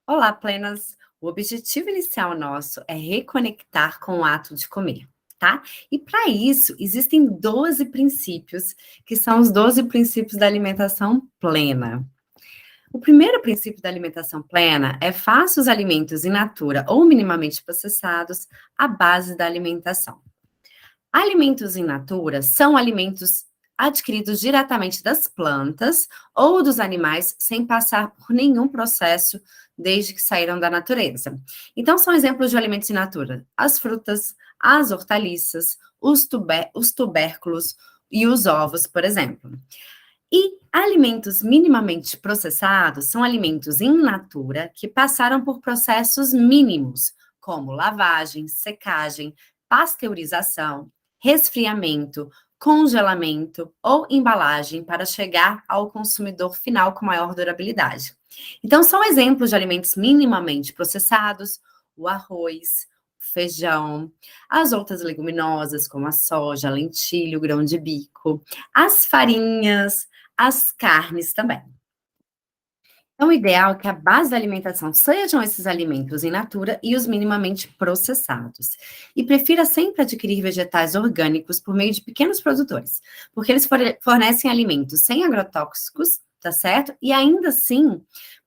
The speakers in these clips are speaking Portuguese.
Olá, plenas! O objetivo inicial nosso é reconectar com o ato de comer, tá? E para isso, existem 12 princípios, que são os 12 princípios da alimentação plena. O primeiro princípio da alimentação plena é faça os alimentos in natura ou minimamente processados a base da alimentação. Alimentos in natura são alimentos adquiridos diretamente das plantas ou dos animais sem passar por nenhum processo desde que saíram da natureza. Então, são exemplos de alimentos in natura: as frutas, as hortaliças, os tubérculos e os ovos, por exemplo. E alimentos minimamente processados são alimentos in natura que passaram por processos mínimos, como lavagem, secagem, pasteurização, resfriamento, congelamento ou embalagem para chegar ao consumidor final com maior durabilidade. Então, são exemplos de alimentos minimamente processados: o arroz, o feijão, as outras leguminosas, como a soja, a lentilha, o grão de bico, as farinhas, as carnes também. Então, o ideal é que a base da alimentação sejam esses alimentos in natura e os minimamente processados. E prefira sempre adquirir vegetais orgânicos por meio de pequenos produtores, porque eles fornecem alimentos sem agrotóxicos, tá certo? E ainda assim,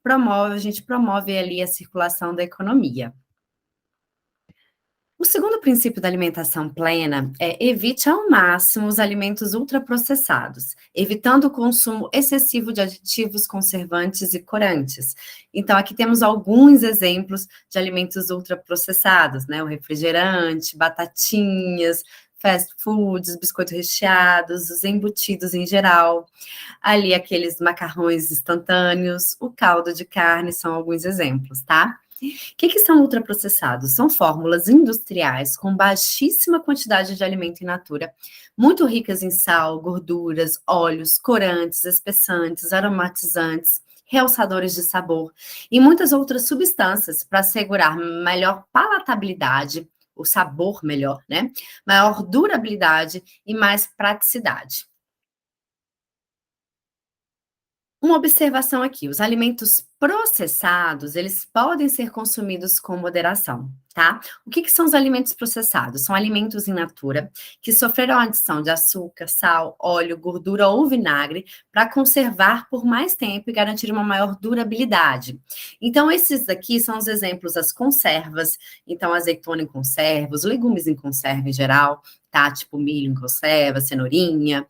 a gente promove ali a circulação da economia. O segundo princípio da alimentação plena é evite ao máximo os alimentos ultraprocessados, evitando o consumo excessivo de aditivos, conservantes e corantes. Então, aqui temos alguns exemplos de alimentos ultraprocessados, né? O refrigerante, batatinhas, fast foods, biscoitos recheados, os embutidos em geral, ali aqueles macarrões instantâneos, o caldo de carne são alguns exemplos, tá? O que são ultraprocessados? São fórmulas industriais com baixíssima quantidade de alimento in natura, muito ricas em sal, gorduras, óleos, corantes, espessantes, aromatizantes, realçadores de sabor e muitas outras substâncias para assegurar melhor palatabilidade, o sabor melhor, né? Maior durabilidade e mais praticidade. Uma observação aqui: os alimentos processados, eles podem ser consumidos com moderação, tá? O que são os alimentos processados? São alimentos in natura que sofreram a adição de açúcar, sal, óleo, gordura ou vinagre para conservar por mais tempo e garantir uma maior durabilidade. Então, esses daqui são os exemplos: as conservas, então azeitona em conserva, os legumes em conserva em geral, tá? Tipo milho em conserva, cenourinha,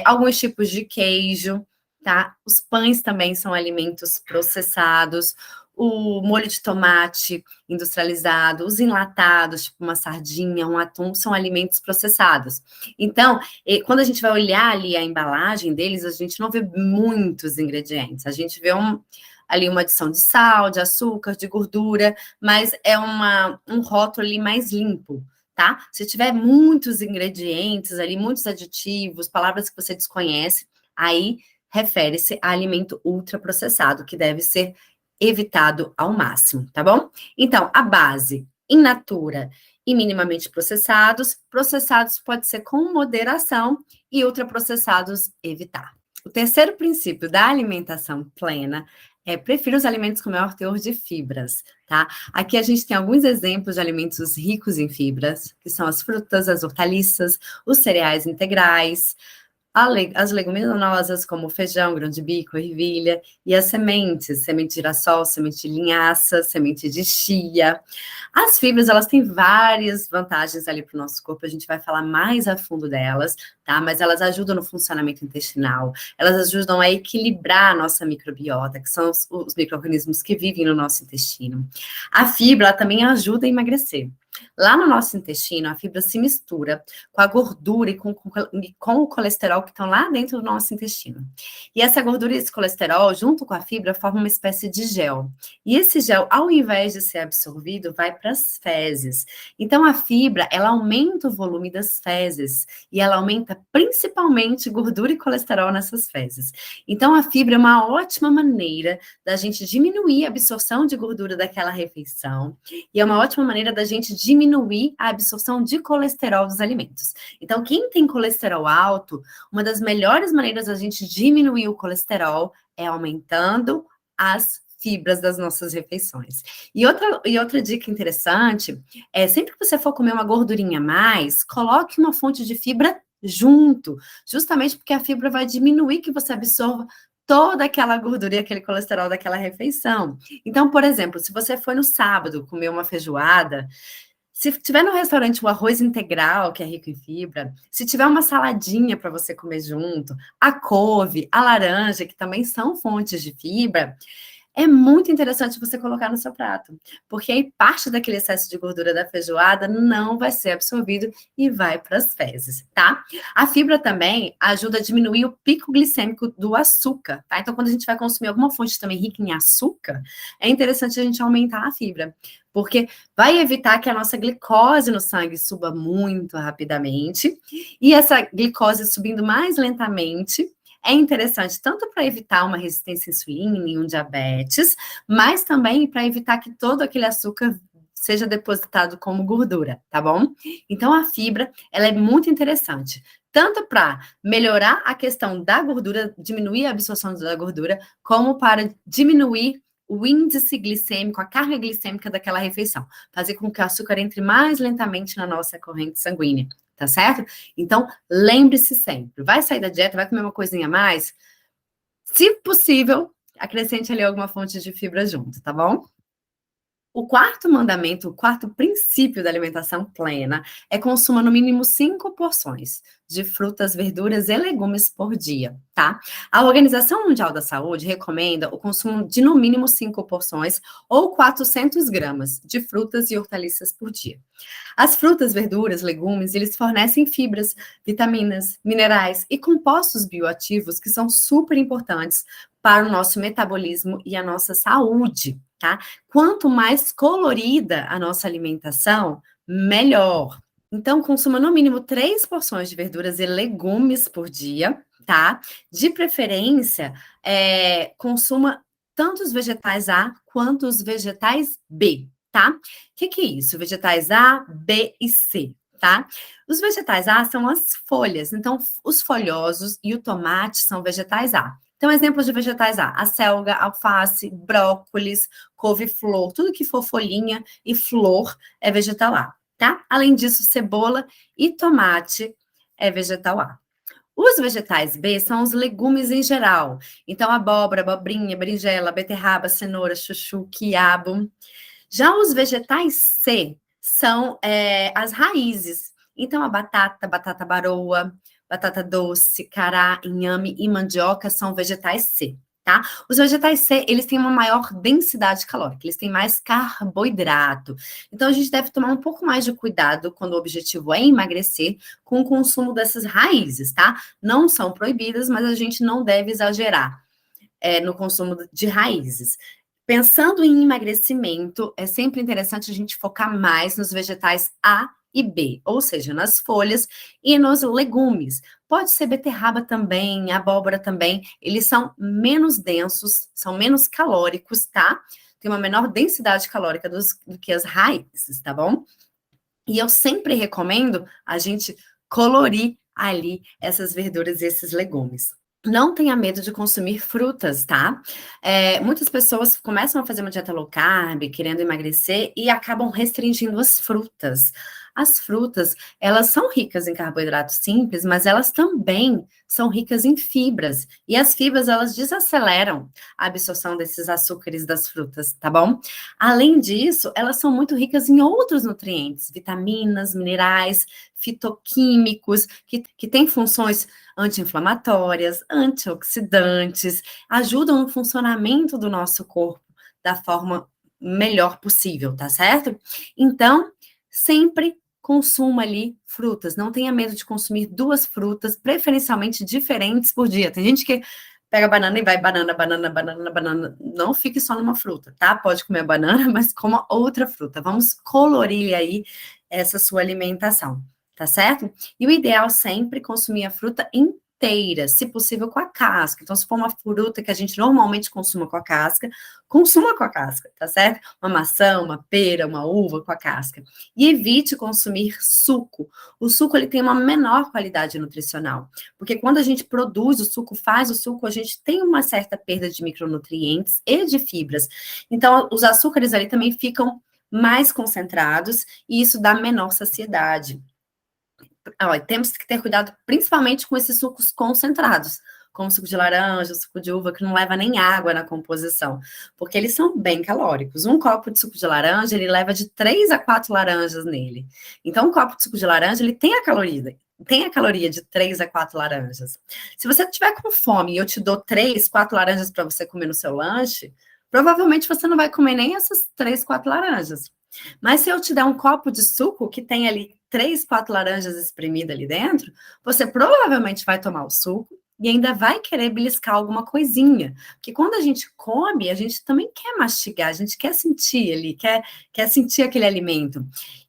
alguns tipos de queijo, tá? Os pães também são alimentos processados, o molho de tomate industrializado, os enlatados, tipo uma sardinha, um atum, são alimentos processados. Então, quando a gente vai olhar ali a embalagem deles, a gente não vê muitos ingredientes, a gente vê ali uma adição de sal, de açúcar, de gordura, mas é um rótulo ali mais limpo, tá? Se tiver muitos ingredientes ali, muitos aditivos, palavras que você desconhece, aí refere-se a alimento ultraprocessado, que deve ser evitado ao máximo, tá bom? Então, a base in natura e minimamente processados. Processados pode ser com moderação e ultraprocessados evitar. O terceiro princípio da alimentação plena é prefira os alimentos com maior teor de fibras, tá? Aqui a gente tem alguns exemplos de alimentos ricos em fibras, que são as frutas, as hortaliças, os cereais integrais, as leguminosas, como o feijão, grão de bico, ervilha, e as sementes: semente de girassol, semente de linhaça, semente de chia. As fibras, elas têm várias vantagens ali para o nosso corpo, a gente vai falar mais a fundo delas, tá? Mas elas ajudam no funcionamento intestinal, elas ajudam a equilibrar a nossa microbiota, que são os micro-organismos que vivem no nosso intestino. A fibra, ela também ajuda a emagrecer. Lá no nosso intestino, a fibra se mistura com a gordura e com o colesterol que estão lá dentro do nosso intestino. E essa gordura e esse colesterol, junto com a fibra, formam uma espécie de gel. E esse gel, ao invés de ser absorvido, vai para as fezes. Então, a fibra, ela aumenta o volume das fezes e ela aumenta principalmente gordura e colesterol nessas fezes. Então, a fibra é uma ótima maneira da gente diminuir a absorção de gordura daquela refeição e é uma ótima maneira da gente diminuir a absorção de colesterol dos alimentos. Então, quem tem colesterol alto, uma das melhores maneiras da gente diminuir o colesterol é aumentando as fibras das nossas refeições. E outra dica interessante é sempre que você for comer uma gordurinha a mais, coloque uma fonte de fibra junto, justamente porque a fibra vai diminuir que você absorva toda aquela gordura e aquele colesterol daquela refeição. Então, por exemplo, se você foi no sábado comer uma feijoada, se tiver no restaurante o arroz integral, que é rico em fibra, se tiver uma saladinha para você comer junto, a couve, a laranja, que também são fontes de fibra, é muito interessante você colocar no seu prato, porque aí parte daquele excesso de gordura da feijoada não vai ser absorvido e vai para as fezes, tá? A fibra também ajuda a diminuir o pico glicêmico do açúcar, tá? Então, quando a gente vai consumir alguma fonte também rica em açúcar, é interessante a gente aumentar a fibra, porque vai evitar que a nossa glicose no sangue suba muito rapidamente, e essa glicose subindo mais lentamente é interessante tanto para evitar uma resistência à insulina e um diabetes, mas também para evitar que todo aquele açúcar seja depositado como gordura, tá bom? Então a fibra, ela é muito interessante, tanto para melhorar a questão da gordura, diminuir a absorção da gordura, como para diminuir o índice glicêmico, a carga glicêmica daquela refeição, fazer com que o açúcar entre mais lentamente na nossa corrente sanguínea. Tá certo? Então, lembre-se sempre, vai sair da dieta, vai comer uma coisinha a mais, se possível, acrescente ali alguma fonte de fibra junto, tá bom? O quarto mandamento, o quarto princípio da alimentação plena é consuma no mínimo 5 porções de frutas, verduras e legumes por dia, tá? A Organização Mundial da Saúde recomenda o consumo de no mínimo 5 porções ou 400 gramas de frutas e hortaliças por dia. As frutas, verduras, legumes, eles fornecem fibras, vitaminas, minerais e compostos bioativos que são super importantes para o nosso metabolismo e a nossa saúde, tá? Quanto mais colorida a nossa alimentação, melhor. Então, consuma no mínimo 3 porções de verduras e legumes por dia, tá? De preferência, consuma tanto os vegetais A quanto os vegetais B, tá? O que é isso? Vegetais A, B e C, tá? Os vegetais A são as folhas, então os folhosos e o tomate são vegetais A. Então, exemplos de vegetais A: a selga, alface, brócolis, couve-flor, tudo que for folhinha e flor é vegetal A, tá? Além disso, cebola e tomate é vegetal A. Os vegetais B são os legumes em geral. Então, abóbora, abobrinha, berinjela, beterraba, cenoura, chuchu, quiabo. Já os vegetais C são as raízes. Então, a batata baroa, batata doce, cará, inhame e mandioca são vegetais C, tá? Os vegetais C, eles têm uma maior densidade calórica, eles têm mais carboidrato. Então, a gente deve tomar um pouco mais de cuidado quando o objetivo é emagrecer com o consumo dessas raízes, tá? Não são proibidas, mas a gente não deve exagerar no consumo de raízes. Pensando em emagrecimento, é sempre interessante a gente focar mais nos vegetais A e B, ou seja, nas folhas e nos legumes. Pode ser beterraba também, abóbora também, eles são menos densos, são menos calóricos, tá? Tem uma menor densidade calórica do que as raízes, tá bom? E eu sempre recomendo a gente colorir ali essas verduras e esses legumes. Não tenha medo de consumir frutas, tá? Muitas pessoas começam a fazer uma dieta low carb, querendo emagrecer, e acabam restringindo as frutas. As frutas, elas são ricas em carboidratos simples, mas elas também são ricas em fibras. E as fibras, elas desaceleram a absorção desses açúcares das frutas, tá bom? Além disso, elas são muito ricas em outros nutrientes, vitaminas, minerais, fitoquímicos, que têm funções anti-inflamatórias, antioxidantes, ajudam no funcionamento do nosso corpo da forma melhor possível, tá certo? Então, sempre consuma ali frutas, não tenha medo de consumir 2 frutas, preferencialmente diferentes por dia. Tem gente que pega banana e vai banana, banana, banana, banana. Não fique só numa fruta, tá? Pode comer banana, mas coma outra fruta. Vamos colorir aí essa sua alimentação, tá certo? E o ideal sempre consumir a fruta em inteira, se possível com a casca. Então, se for uma fruta que a gente normalmente consuma com a casca, consuma com a casca, tá certo? Uma maçã, uma pera, uma uva com a casca. E evite consumir suco. O suco, ele tem uma menor qualidade nutricional, porque quando a gente produz o suco, faz o suco, a gente tem uma certa perda de micronutrientes e de fibras. Então, os açúcares ali também ficam mais concentrados e isso dá menor saciedade. Olha, temos que ter cuidado principalmente com esses sucos concentrados, como suco de laranja, suco de uva, que não leva nem água na composição, porque eles são bem calóricos. Um copo de suco de laranja, ele leva de 3 a 4 laranjas nele. Então, um copo de suco de laranja, ele tem a caloria de 3 a 4 laranjas. Se você tiver com fome e eu te dou 3, 4 laranjas para você comer no seu lanche, provavelmente você não vai comer nem essas 3, 4 laranjas. Mas se eu te der um copo de suco que tem ali 3, 4 laranjas espremidas ali dentro, você provavelmente vai tomar o suco e ainda vai querer beliscar alguma coisinha. Porque quando a gente come, a gente também quer mastigar, a gente quer sentir ali, quer sentir aquele alimento.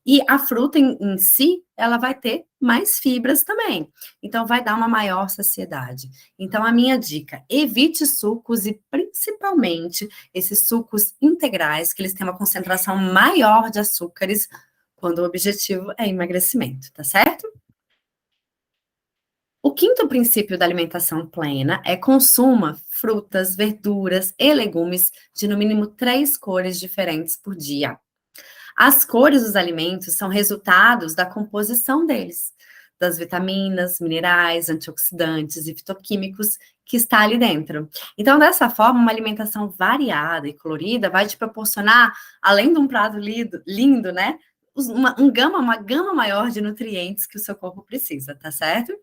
E a fruta em si, ela vai ter mais fibras também. Então, vai dar uma maior saciedade. Então, a minha dica, evite sucos e principalmente esses sucos integrais, que eles têm uma concentração maior de açúcares, quando o objetivo é emagrecimento, tá certo? O quinto princípio da alimentação plena é consuma frutas, verduras e legumes de no mínimo 3 cores diferentes por dia. As cores dos alimentos são resultados da composição deles, das vitaminas, minerais, antioxidantes e fitoquímicos que está ali dentro. Então, dessa forma, uma alimentação variada e colorida vai te proporcionar, além de um prato lindo, né? Uma gama maior de nutrientes que o seu corpo precisa, tá certo?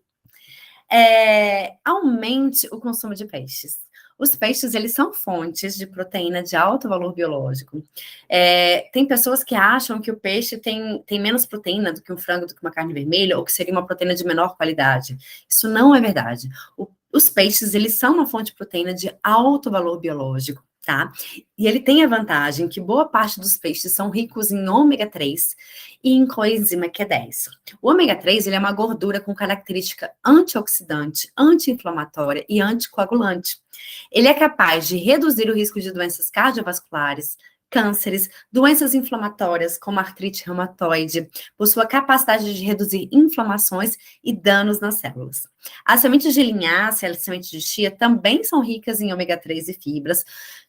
Aumente o consumo de peixes. Os peixes, eles são fontes de proteína de alto valor biológico. Tem pessoas que acham que o peixe tem menos proteína do que um frango, do que uma carne vermelha, ou que seria uma proteína de menor qualidade. Isso não é verdade. Os peixes, eles são uma fonte de proteína de alto valor biológico, tá? E ele tem a vantagem que boa parte dos peixes são ricos em ômega 3 e em coenzima Q10. O ômega 3, ele é uma gordura com característica antioxidante, anti-inflamatória e anticoagulante. Ele é capaz de reduzir o risco de doenças cardiovasculares, cânceres, doenças inflamatórias, como artrite reumatoide, por sua capacidade de reduzir inflamações e danos nas células. As sementes de linhaça e as sementes de chia também são ricas em ômega 3 e fibras,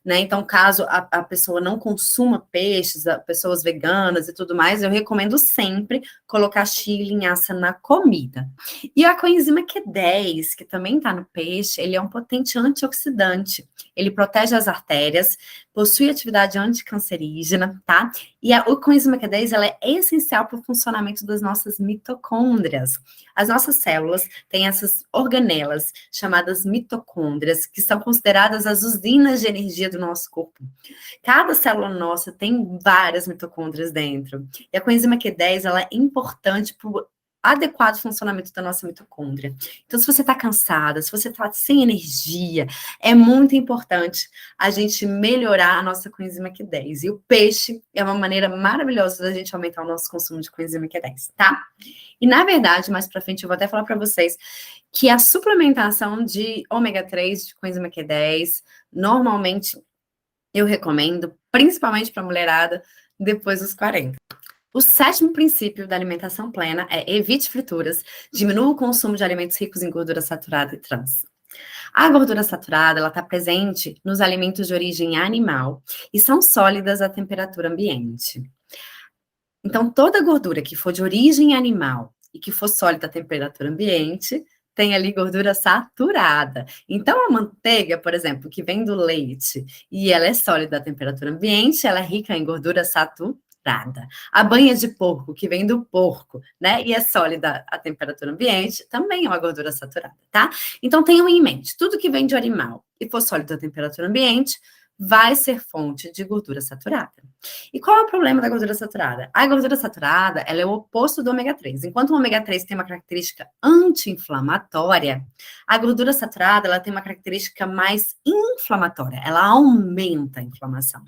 né? Então, caso a pessoa não consuma peixes, pessoas veganas e tudo mais, eu recomendo sempre colocar chia e linhaça na comida. E a coenzima Q10, que também está no peixe, ele é um potente antioxidante. Ele protege as artérias, possui atividade anticancerígena, tá? E a coenzima Q10, ela é essencial para o funcionamento das nossas mitocôndrias. As nossas células têm essas organelas, chamadas mitocôndrias, que são consideradas as usinas de energia do nosso corpo. Cada célula nossa tem várias mitocôndrias dentro. E a coenzima Q10, ela é importante para o adequado funcionamento da nossa mitocôndria. Então, se você está cansada, se você está sem energia, é muito importante a gente melhorar a nossa coenzima Q10. E o peixe é uma maneira maravilhosa da gente aumentar o nosso consumo de coenzima Q10, tá? E, na verdade, mais pra frente, eu vou até falar para vocês que a suplementação de ômega 3, de coenzima Q10, normalmente eu recomendo, principalmente para mulherada, depois dos 40. O sétimo princípio da alimentação plena é evite frituras, diminua o consumo de alimentos ricos em gordura saturada e trans. A gordura saturada, ela está presente nos alimentos de origem animal e são sólidas à temperatura ambiente. Então, toda gordura que for de origem animal e que for sólida à temperatura ambiente, tem ali gordura saturada. Então, a manteiga, por exemplo, que vem do leite e ela é sólida à temperatura ambiente, ela é rica em gordura saturada. A banha de porco, que vem do porco, né, e é sólida à temperatura ambiente, também é uma gordura saturada, tá? Então, tenham em mente, tudo que vem de animal e for sólido à temperatura ambiente, vai ser fonte de gordura saturada. E qual é o problema da gordura saturada? A gordura saturada, ela é o oposto do ômega 3. Enquanto o ômega 3 tem uma característica anti-inflamatória, a gordura saturada, ela tem uma característica mais inflamatória. Ela aumenta a inflamação.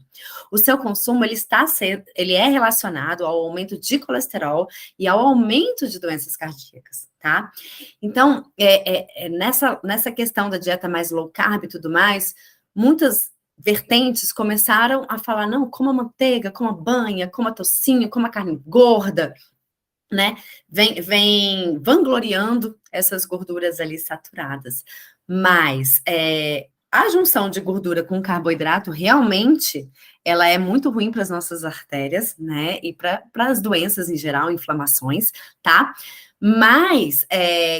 O seu consumo, ele é relacionado ao aumento de colesterol e ao aumento de doenças cardíacas. tá? Então, nessa questão da dieta mais low carb e tudo mais, muitas vertentes começaram a falar, não, coma manteiga, coma banha, coma tocinho, coma carne gorda, né? Vem vangloriando essas gorduras ali saturadas. Mas a junção de gordura com carboidrato realmente ela é muito ruim para as nossas artérias, né? E para as doenças em geral, inflamações, tá? Mas,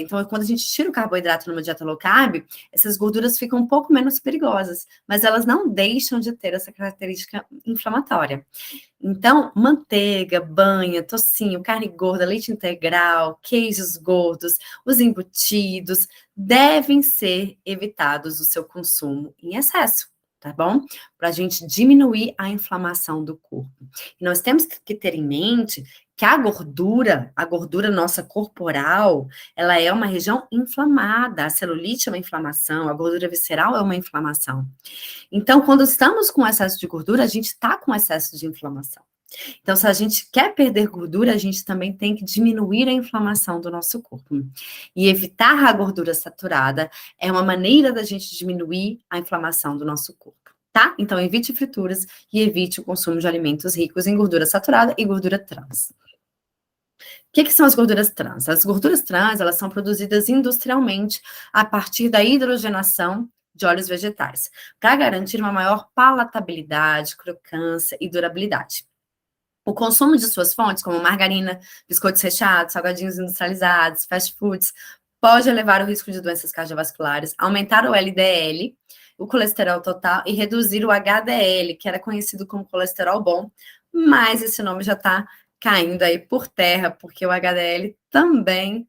então, quando a gente tira o carboidrato numa dieta low carb, essas gorduras ficam um pouco menos perigosas, mas elas não deixam de ter essa característica inflamatória. Então, manteiga, banha, tocinho, carne gorda, leite integral, queijos gordos, os embutidos, devem ser evitados o seu consumo em excesso, tá bom? Para a gente diminuir a inflamação do corpo. E nós temos que ter em mente que a gordura nossa corporal, ela é uma região inflamada. A celulite é uma inflamação, a gordura visceral é uma inflamação. Então, quando estamos com excesso de gordura, a gente está com excesso de inflamação. Então, se a gente quer perder gordura, a gente também tem que diminuir a inflamação do nosso corpo. E evitar a gordura saturada é uma maneira da gente diminuir a inflamação do nosso corpo, tá? Então, evite frituras e evite o consumo de alimentos ricos em gordura saturada e gordura trans. O que são as gorduras trans? As gorduras trans, elas são produzidas industrialmente a partir da hidrogenação de óleos vegetais, para garantir uma maior palatabilidade, crocância e durabilidade. O consumo de suas fontes, como margarina, biscoitos recheados, salgadinhos industrializados, fast foods, pode elevar o risco de doenças cardiovasculares, aumentar o LDL, o colesterol total e reduzir o HDL, que era conhecido como colesterol bom, mas esse nome já está caindo aí por terra, porque o HDL também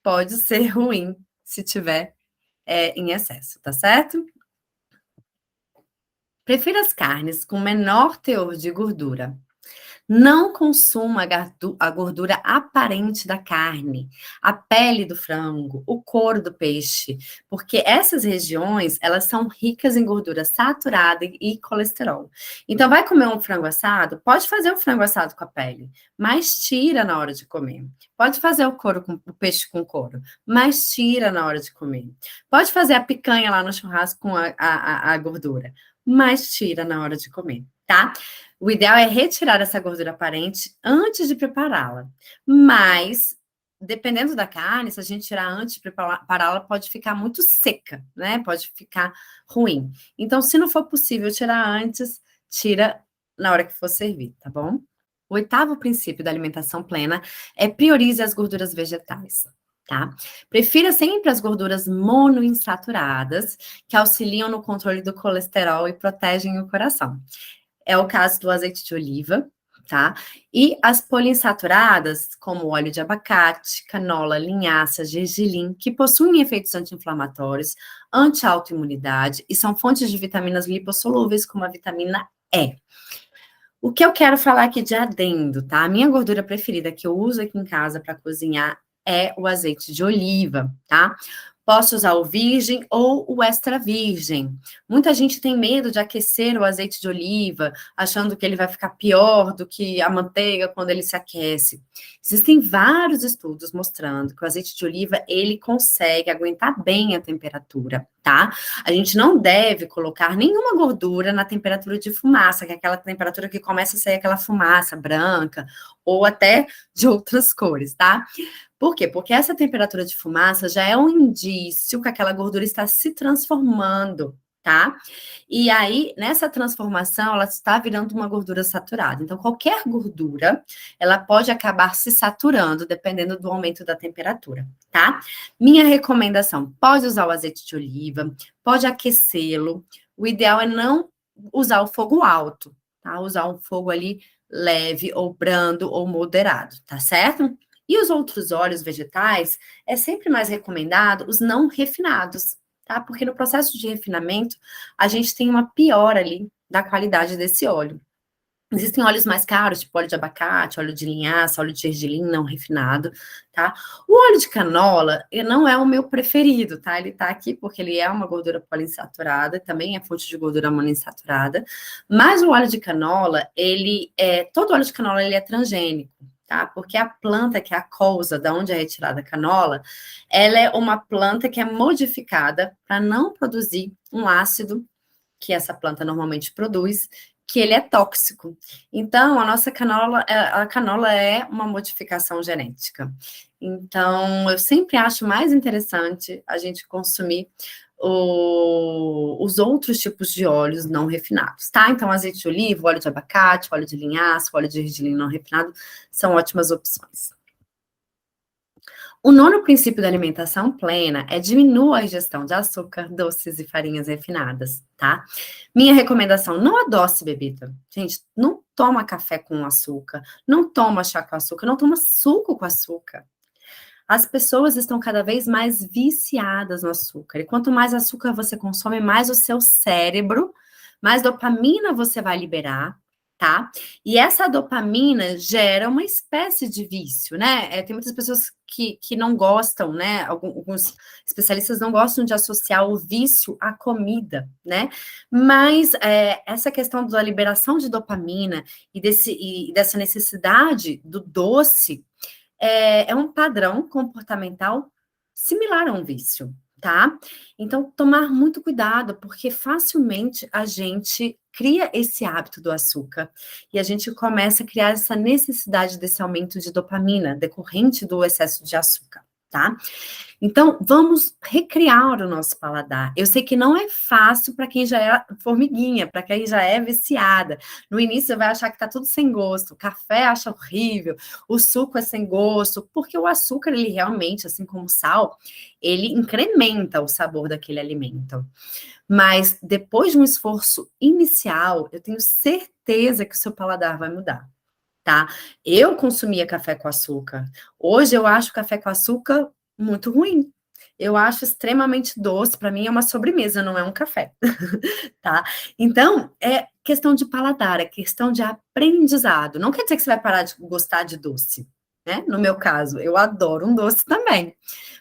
pode ser ruim se tiver em excesso, tá certo? Prefira as carnes com menor teor de gordura. Não consuma a gordura aparente da carne, a pele do frango, o couro do peixe, porque essas regiões, elas são ricas em gordura saturada e colesterol. Então, vai comer um frango assado? Pode fazer o frango assado com a pele, mas tira na hora de comer. Pode fazer o peixe com couro, mas tira na hora de comer. Pode fazer a picanha lá no churrasco com a gordura, mas tira na hora de comer, tá? O ideal é retirar essa gordura aparente antes de prepará-la. Mas, dependendo da carne, se a gente tirar antes de prepará-la, pode ficar muito seca, né? Pode ficar ruim. Então, se não for possível tirar antes, tira na hora que for servir, tá bom? O 8º princípio da alimentação plena é priorize as gorduras vegetais. Tá? Prefira sempre as gorduras monoinsaturadas, que auxiliam no controle do colesterol e protegem o coração. É o caso do azeite de oliva, tá? E as poliinsaturadas, como óleo de abacate, canola, linhaça, gergelim, que possuem efeitos anti-inflamatórios, anti-autoimunidade e são fontes de vitaminas lipossolúveis, como a vitamina E. O que eu quero falar aqui de adendo, tá? A minha gordura preferida que eu uso aqui em casa para cozinhar é o azeite de oliva, tá? Posso usar o virgem ou o extra virgem. Muita gente tem medo de aquecer o azeite de oliva, achando que ele vai ficar pior do que a manteiga quando ele se aquece. Existem vários estudos mostrando que o azeite de oliva, ele consegue aguentar bem a temperatura, tá? A gente não deve colocar nenhuma gordura na temperatura de fumaça, que é aquela temperatura que começa a sair aquela fumaça branca ou até de outras cores, tá? Por quê? Porque essa temperatura de fumaça já é um indício que aquela gordura está se transformando, tá? E aí, nessa transformação, ela está virando uma gordura saturada. Então, qualquer gordura, ela pode acabar se saturando, dependendo do aumento da temperatura, tá? Minha recomendação, pode usar o azeite de oliva, pode aquecê-lo. O ideal é não usar o fogo alto, tá? Usar um fogo ali leve, ou brando, ou moderado, tá certo? E os outros óleos vegetais, é sempre mais recomendado os não refinados, tá? Porque no processo de refinamento, a gente tem uma piora ali da qualidade desse óleo. Existem óleos mais caros, tipo óleo de abacate, óleo de linhaça, óleo de gergelim não refinado, tá? O óleo de canola não é o meu preferido, tá? Ele tá aqui porque ele é uma gordura poliinsaturada, também é fonte de gordura monoinsaturada, mas o óleo de canola, todo óleo de canola, ele é transgênico, tá? Porque a planta, que é a colza, da onde é retirada a canola, ela é uma planta que é modificada para não produzir um ácido que essa planta normalmente produz, que ele é tóxico. Então, a nossa canola, a canola é uma modificação genética. Então, eu sempre acho mais interessante a gente consumir os outros tipos de óleos não refinados, tá? Então, azeite de oliva, óleo de abacate, óleo de linhaça, óleo de gergelim não refinado são ótimas opções. O nono princípio da alimentação plena é diminuir a ingestão de açúcar, doces e farinhas refinadas, tá? Minha recomendação, não adoce bebida. Gente, não toma café com açúcar, não toma chá com açúcar, não toma suco com açúcar. As pessoas estão cada vez mais viciadas no açúcar. E quanto mais açúcar você consome, mais o seu cérebro, mais dopamina você vai liberar, tá? E essa dopamina gera uma espécie de vício, né? Tem muitas pessoas que não gostam, né? Alguns especialistas não gostam de associar o vício à comida, né? Mas essa questão da liberação de dopamina e dessa necessidade do doce é um padrão comportamental similar a um vício, tá? Então, tomar muito cuidado, porque facilmente a gente cria esse hábito do açúcar e a gente começa a criar essa necessidade desse aumento de dopamina decorrente do excesso de açúcar, tá? Então, vamos recriar o nosso paladar. Eu sei que não é fácil para quem já é formiguinha, para quem já é viciada. No início, você vai achar que está tudo sem gosto. O café acha horrível, o suco é sem gosto, porque o açúcar, ele realmente, assim como o sal, ele incrementa o sabor daquele alimento. Mas depois de um esforço inicial, eu tenho certeza que o seu paladar vai mudar. Tá? Eu consumia café com açúcar. Hoje eu acho café com açúcar muito ruim. Eu acho extremamente doce. Para mim é uma sobremesa, não é um café, tá? Então é questão de paladar, é questão de aprendizado. Não quer dizer que você vai parar de gostar de doce, né? No meu caso, eu adoro um doce também,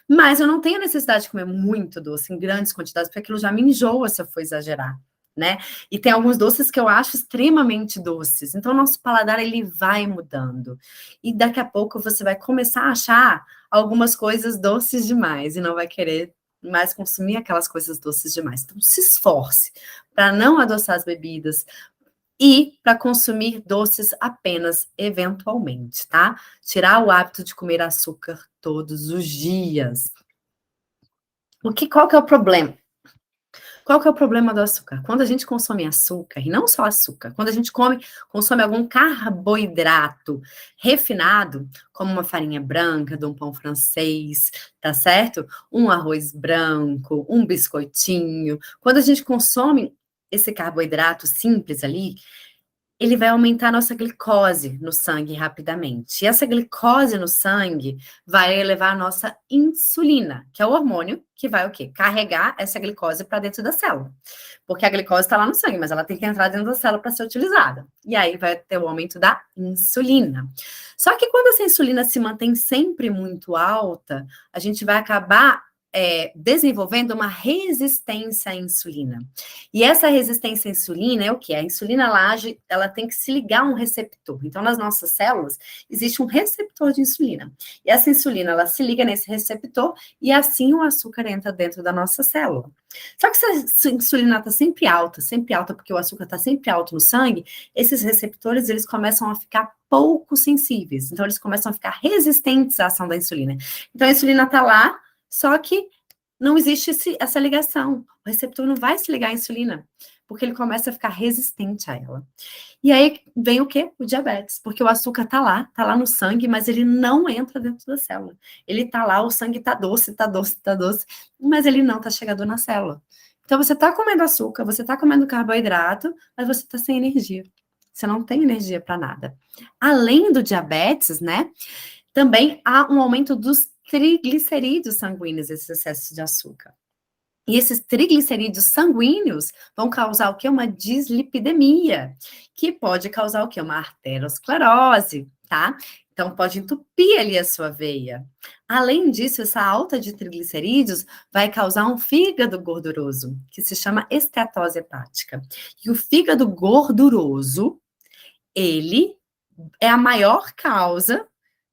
mas eu não tenho necessidade de comer muito doce em grandes quantidades, porque aquilo já me enjoa se eu for exagerar, né? E tem alguns doces que eu acho extremamente doces. Então, o nosso paladar, ele vai mudando. E daqui a pouco você vai começar a achar algumas coisas doces demais e não vai querer mais consumir aquelas coisas doces demais. Então, se esforce para não adoçar as bebidas e para consumir doces apenas eventualmente, tá? Tirar o hábito de comer açúcar todos os dias. Qual que é o problema? Qual que é o problema do açúcar? Quando a gente consome açúcar, e não só açúcar, quando a gente consome algum carboidrato refinado, como uma farinha branca, de um pão francês, tá certo? Um arroz branco, um biscoitinho. Quando a gente consome esse carboidrato simples ali, ele vai aumentar a nossa glicose no sangue rapidamente. E essa glicose no sangue vai elevar a nossa insulina, que é o hormônio que vai o quê? Carregar essa glicose para dentro da célula. Porque a glicose está lá no sangue, mas ela tem que entrar dentro da célula para ser utilizada. E aí vai ter o aumento da insulina. Só que quando essa insulina se mantém sempre muito alta, a gente vai acabar desenvolvendo uma resistência à insulina. E essa resistência à insulina é o que? A insulina ela tem que se ligar a um receptor. Então, nas nossas células, existe um receptor de insulina. E essa insulina, ela se liga nesse receptor e assim o açúcar entra dentro da nossa célula. Só que se a insulina está sempre alta, porque o açúcar está sempre alto no sangue, esses receptores, eles começam a ficar pouco sensíveis. Então, eles começam a ficar resistentes à ação da insulina. Então, a insulina está lá, só que não existe essa ligação. O receptor não vai se ligar à insulina, porque ele começa a ficar resistente a ela. E aí vem o quê? O diabetes, porque o açúcar tá lá no sangue, mas ele não entra dentro da célula. Ele tá lá, o sangue tá doce, mas ele não tá chegando na célula. Então você tá comendo açúcar, você tá comendo carboidrato, mas você tá sem energia. Você não tem energia para nada. Além do diabetes, né? Também há um aumento dos triglicerídeos sanguíneos, esse excesso de açúcar. E esses triglicerídeos sanguíneos vão causar o quê? Uma dislipidemia, que pode causar o quê? Uma arteriosclerose, tá? Então, pode entupir ali a sua veia. Além disso, essa alta de triglicerídeos vai causar um fígado gorduroso, que se chama esteatose hepática. E o fígado gorduroso, ele é a maior causa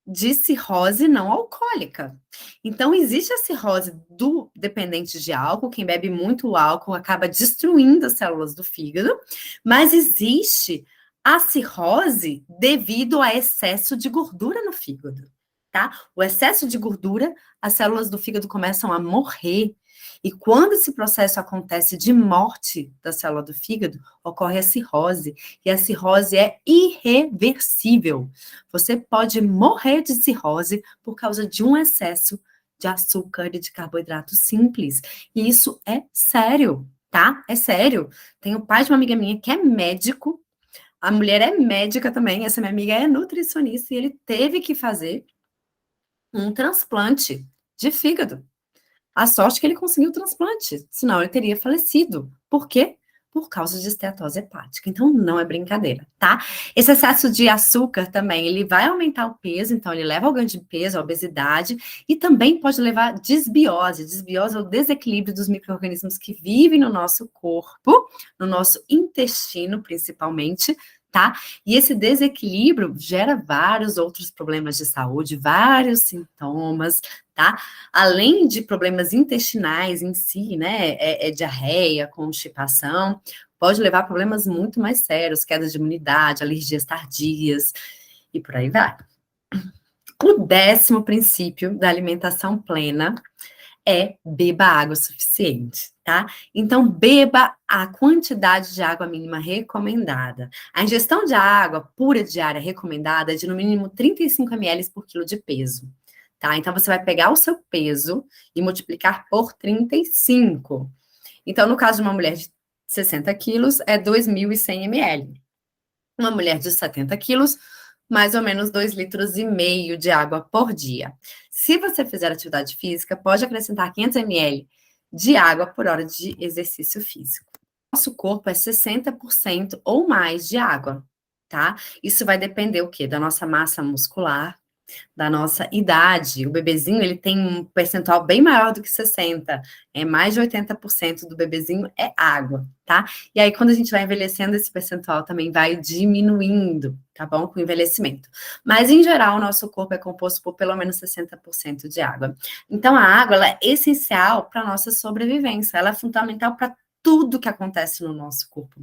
de cirrose não alcoólica. Então, existe a cirrose do dependente de álcool, quem bebe muito álcool acaba destruindo as células do fígado, mas existe a cirrose devido a excesso de gordura no fígado, tá? O excesso de gordura, as células do fígado começam a morrer. E quando esse processo acontece de morte da célula do fígado, ocorre a cirrose. E a cirrose é irreversível. Você pode morrer de cirrose por causa de um excesso de açúcar e de carboidrato simples. E isso é sério, tá? É sério. Tem o pai de uma amiga minha que é médico, a mulher é médica também, essa minha amiga é nutricionista, e ele teve que fazer um transplante de fígado. A sorte que ele conseguiu o transplante, senão ele teria falecido. Por quê? Por causa de esteatose hepática. Então, não é brincadeira, tá? Esse excesso de açúcar também, ele vai aumentar o peso, então ele leva ao ganho de peso, à obesidade, e também pode levar à desbiose. Desbiose é o desequilíbrio dos micro-organismos que vivem no nosso corpo, no nosso intestino, principalmente, tá? E esse desequilíbrio gera vários outros problemas de saúde, vários sintomas, tá? Além de problemas intestinais em si, né? Diarreia, constipação, pode levar a problemas muito mais sérios, queda de imunidade, alergias tardias e por aí vai. O 10º princípio da alimentação plena é beba água suficiente, tá? Então, beba a quantidade de água mínima recomendada. A ingestão de água pura diária recomendada é de no mínimo 35 ml por quilo de peso, tá? Então, você vai pegar o seu peso e multiplicar por 35. Então, no caso de uma mulher de 60 quilos, é 2.100 ml. Uma mulher de 70 quilos, mais ou menos 2,5 litros de água por dia. Se você fizer atividade física, pode acrescentar 500 ml de água por hora de exercício físico. Nosso corpo é 60% ou mais de água, tá? Isso vai depender o quê? Da nossa massa muscular, da nossa idade. O bebezinho, ele tem um percentual bem maior do que 60. É mais de 80% do bebezinho é água, tá? E aí, quando a gente vai envelhecendo, esse percentual também vai diminuindo, tá bom? Com o envelhecimento. Mas, em geral, o nosso corpo é composto por pelo menos 60% de água. Então, a água, ela é essencial para a nossa sobrevivência. Ela é fundamental para tudo que acontece no nosso corpo.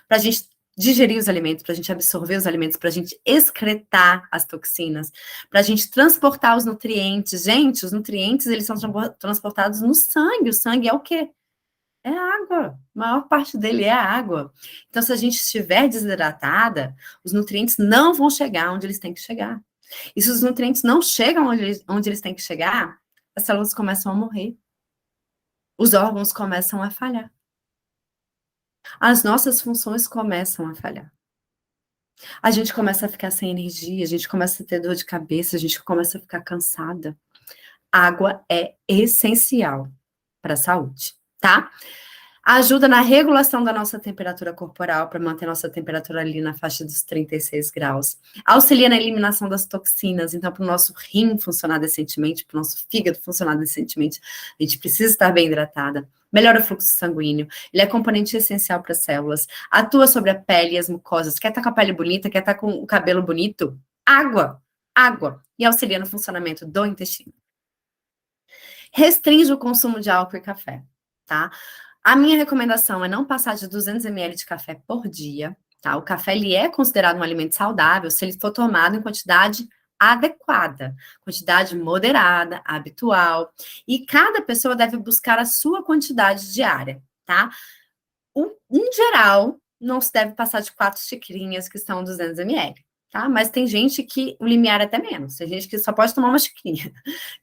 Para a gente digerir os alimentos, para a gente absorver os alimentos, para a gente excretar as toxinas, para a gente transportar os nutrientes. Gente, os nutrientes, eles são transportados no sangue. O sangue é o quê? É água. A maior parte dele é água. Então, se a gente estiver desidratada, os nutrientes não vão chegar onde eles têm que chegar. E se os nutrientes não chegam onde eles têm que chegar, as células começam a morrer. Os órgãos começam a falhar. As nossas funções começam a falhar. A gente começa a ficar sem energia, a gente começa a ter dor de cabeça, a gente começa a ficar cansada. Água é essencial para a saúde, tá? Ajuda na regulação da nossa temperatura corporal, para manter nossa temperatura ali na faixa dos 36 graus. Auxilia na eliminação das toxinas, então, para o nosso rim funcionar decentemente, para o nosso fígado funcionar decentemente, a gente precisa estar bem hidratada. Melhora o fluxo sanguíneo, ele é componente essencial para as células, atua sobre a pele e as mucosas. Quer estar com a pele bonita, quer estar com o cabelo bonito? Água, água. E auxilia no funcionamento do intestino. Restringe o consumo de álcool e café, tá? A minha recomendação é não passar de 200 ml de café por dia, tá? O café, ele é considerado um alimento saudável se ele for tomado em quantidade adequada, quantidade moderada, habitual, e cada pessoa deve buscar a sua quantidade diária, tá? Em geral, não se deve passar de 4 xicrinhas, que são 200 ml, tá? Mas tem gente que o limiar é até menos, tem gente que só pode tomar uma xicrinha.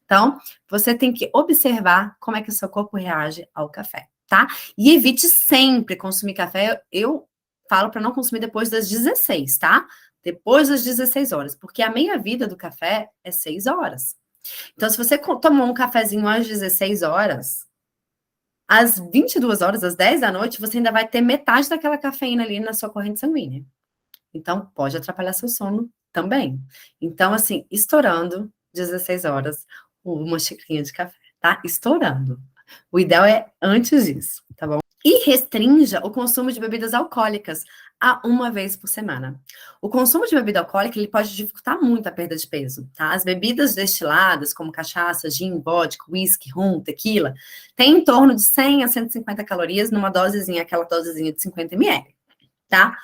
Então, você tem que observar como é que o seu corpo reage ao café, tá? E evite sempre consumir café. Eu falo para não consumir depois das 16, tá? Depois das 16 horas, porque a meia-vida do café é 6 horas. Então, se você tomou um cafezinho às 16 horas, às 22 horas, às 10 da noite, você ainda vai ter metade daquela cafeína ali na sua corrente sanguínea. Então, pode atrapalhar seu sono também. Então, assim, estourando 16 horas, uma xicrinha de café, tá? Estourando. O ideal é antes disso, tá bom? E restrinja o consumo de bebidas alcoólicas a 1 vez por semana. O consumo de bebida alcoólica, ele pode dificultar muito a perda de peso, tá? As bebidas destiladas, como cachaça, gin, vodka, whisky, rum, tequila, têm em torno de 100 a 150 calorias numa dosezinha, aquela dosezinha de 50 ml, tá?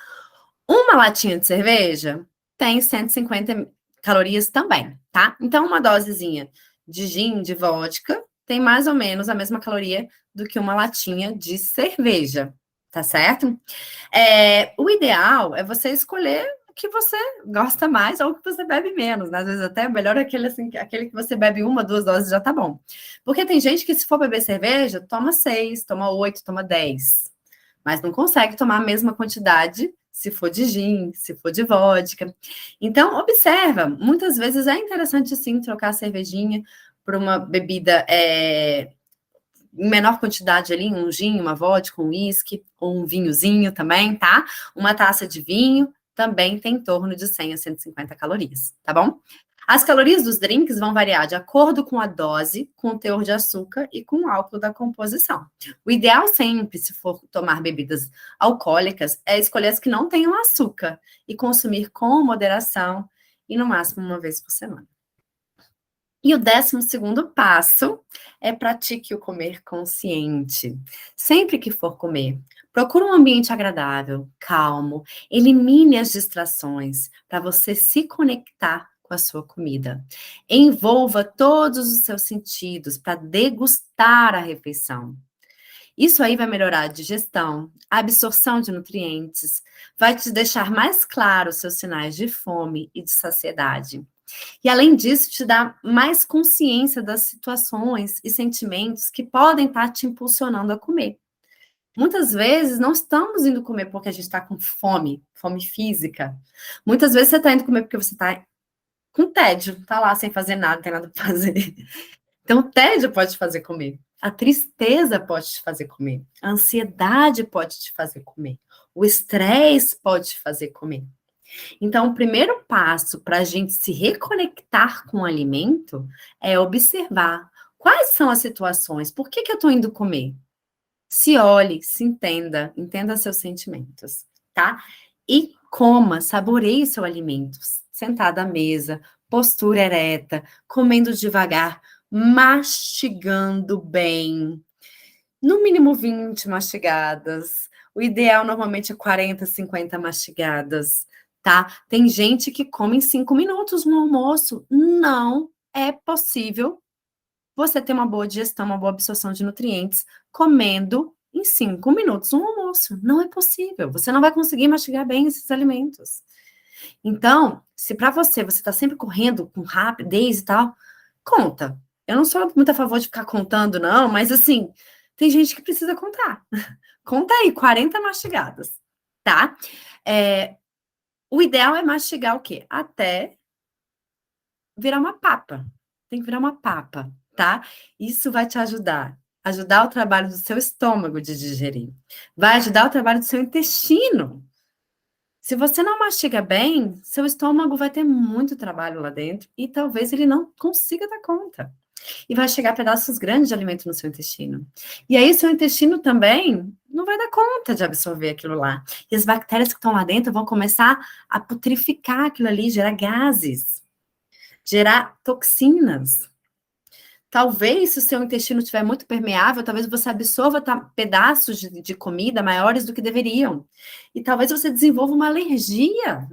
Uma latinha de cerveja tem 150 calorias também, tá? Então, uma dosezinha de gin, de vodka, tem mais ou menos a mesma caloria do que uma latinha de cerveja, tá certo? O ideal é você escolher o que você gosta mais ou o que você bebe menos, né? Às vezes até melhor aquele, assim, aquele que você bebe 1, 2 doses já tá bom. Porque tem gente que se for beber cerveja, toma 6, toma 8, toma 10, mas não consegue tomar a mesma quantidade se for de gin, se for de vodka. Então, observa, muitas vezes é interessante, sim, trocar a cervejinha por uma bebida em menor quantidade ali, um gin, uma vodka, um whisky, ou um vinhozinho também, tá? Uma taça de vinho também tem em torno de 100 a 150 calorias, tá bom? As calorias dos drinks vão variar de acordo com a dose, com o teor de açúcar e com o álcool da composição. O ideal sempre, se for tomar bebidas alcoólicas, é escolher as que não tenham açúcar e consumir com moderação e no máximo 1 vez por semana. E o 12º passo é pratique o comer consciente. Sempre que for comer, procure um ambiente agradável, calmo, elimine as distrações para você se conectar com a sua comida. Envolva todos os seus sentidos para degustar a refeição. Isso aí vai melhorar a digestão, a absorção de nutrientes, vai te deixar mais claros os seus sinais de fome e de saciedade. E além disso, te dá mais consciência das situações e sentimentos que podem estar te impulsionando a comer. Muitas vezes não estamos indo comer porque a gente está com fome, fome física. Muitas vezes você está indo comer porque você está com tédio, está lá sem fazer nada, não tem nada para fazer. Então, o tédio pode te fazer comer. A tristeza pode te fazer comer. A ansiedade pode te fazer comer. O estresse pode te fazer comer. Então, o primeiro passo para a gente se reconectar com o alimento é observar quais são as situações, por que eu estou indo comer? Se olhe, se entenda, entenda seus sentimentos, tá? E coma, saboreie seu alimento, sentada à mesa, postura ereta, comendo devagar, mastigando bem, no mínimo 20 mastigadas. O ideal normalmente é 40, 50 mastigadas, tá? Tem gente que come em 5 minutos no almoço. Não é possível você ter uma boa digestão, uma boa absorção de nutrientes comendo em 5 minutos no almoço. Não é possível. Você não vai conseguir mastigar bem esses alimentos. Então, se para você está sempre correndo com rapidez e tal, conta. Eu não sou muito a favor de ficar contando, não, mas assim, tem gente que precisa contar. Conta aí, 40 mastigadas, tá? O ideal é mastigar o quê? Até virar uma papa. Tem que virar uma papa, tá? Isso vai te ajudar o trabalho do seu estômago de digerir. Vai ajudar o trabalho do seu intestino. Se você não mastiga bem, seu estômago vai ter muito trabalho lá dentro e talvez ele não consiga dar conta. E vai chegar pedaços grandes de alimento no seu intestino. E aí, seu intestino também não vai dar conta de absorver aquilo lá. E as bactérias que estão lá dentro vão começar a putrificar aquilo ali, gerar gases, gerar toxinas. Talvez, se o seu intestino estiver muito permeável, talvez você absorva pedaços de comida maiores do que deveriam. E talvez você desenvolva uma alergia,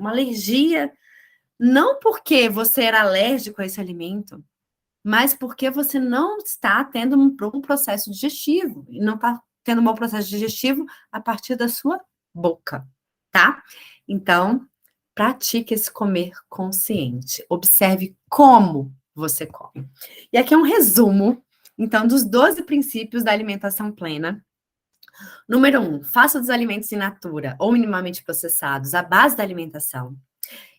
não porque você era alérgico a esse alimento, mas porque você não está tendo um processo digestivo, e não está tendo um bom processo digestivo a partir da sua boca, tá? Então, pratique esse comer consciente. Observe como você come. E aqui é um resumo, então, dos 12 princípios da alimentação plena. Número 1, faça dos alimentos in natura ou minimamente processados a base da alimentação.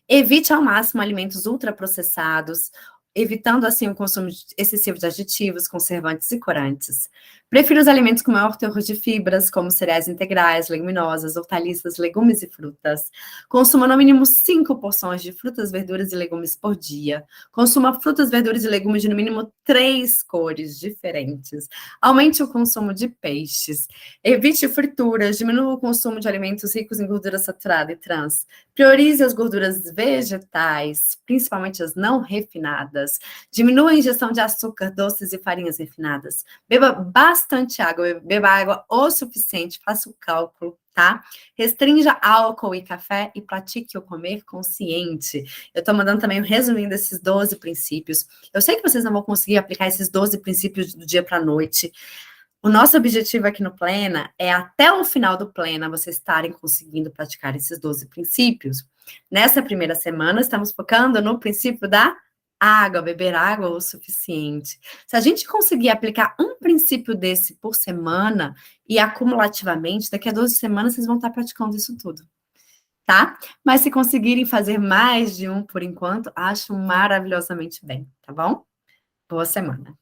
Evite ao máximo alimentos ultraprocessados, evitando assim o consumo excessivo de aditivos, conservantes e corantes. Prefiro os alimentos com maior teor de fibras, como cereais integrais, leguminosas, hortaliças, legumes e frutas. Consuma no mínimo 5 porções de frutas, verduras e legumes por dia. Consuma frutas, verduras e legumes de no mínimo 3 cores diferentes. Aumente o consumo de peixes. Evite frituras, diminua o consumo de alimentos ricos em gordura saturada e trans. Priorize as gorduras vegetais, principalmente as não refinadas. Diminua a ingestão de açúcar, doces e farinhas refinadas. Beba bastante água, beba água o suficiente, faça o cálculo, tá? Restrinja álcool e café e pratique o comer consciente. Eu tô mandando também um resuminho desses 12 princípios. Eu sei que vocês não vão conseguir aplicar esses 12 princípios do dia para a noite. O nosso objetivo aqui no Plena é, até o final do Plena, vocês estarem conseguindo praticar esses 12 princípios. Nessa primeira semana, estamos focando no princípio da água, beber água o suficiente. Se a gente conseguir aplicar um princípio desse por semana e acumulativamente, daqui a 12 semanas vocês vão estar praticando isso tudo, tá? Mas se conseguirem fazer mais de um por enquanto, acho maravilhosamente bem, tá bom? Boa semana.